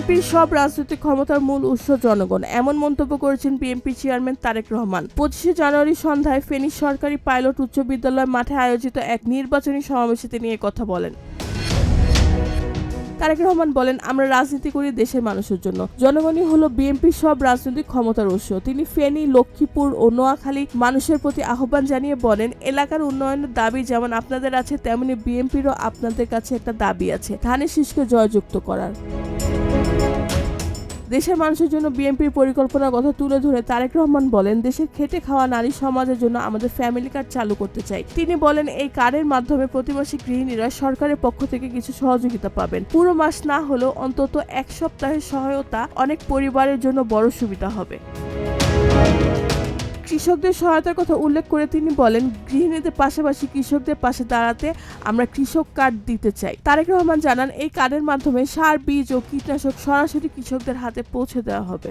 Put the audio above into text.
বিএনপির সব রাজনৈতিক ক্ষমতার মূল উৎস জনগণ, এমন মন্তব্য করেছেন বিএনপি চেয়ারম্যান তারেক রহমান। 25শে জানুয়ারি সন্ধ্যায় ফেনী সরকারি পাইলট উচ্চ বিদ্যালয় মাঠে আয়োজিত এক নির্বাচনী সমাবেশে তিনি এ কথা বলেন। তারেক রহমান বলেন, আমরা রাজনীতি করি দেশের মানুষের জন্য, জনগণই হলো বিএনপির সব রাজনৈতিক ক্ষমতার উৎস। তিনি ফেনী, লক্ষ্মীপুর ও নোয়াখালী মানুষের প্রতি আহ্বান জানিয়ে বলেন, এলাকার উন্নয়নের দাবি যেমন আপনাদের আছে, তেমনি বিএনপিরও আপনাদের কাছে একটা দাবি আছে, ধানের শীষকে জয়যুক্ত করার। দেশের মানুষের জন্য বিএনপির পরিকল্পনার কথা তুলে ধরে তারেক রহমান বলেন, দেশের খেটে খাওয়া নারী সমাজের জন্য আমাদের ফ্যামিলি কার্ড চালু করতে চাই। তিনি বলেন, এই কার্ডের মাধ্যমে প্রতিমাসে গৃহিণীরা সরকারের পক্ষ থেকে কিছু সহযোগিতা পাবেন। পুরো মাস না হলেও অন্তত এক সপ্তাহের সহায়তা অনেক পরিবারের জন্য বড় সুবিধা হবে। কৃষকদের সহায়তার কথা উল্লেখ করে তিনি বলেন, গৃহিণীদের পাশাপাশি কৃষকদের পাশে দাঁড়াতে আমরা কৃষক কার্ড দিতে চাই। তারেক রহমান জানান, এই কার্ডের মাধ্যমে সার, বীজ ও কীটনাশক সরাসরি কৃষকদের হাতে পৌঁছে দেওয়া হবে।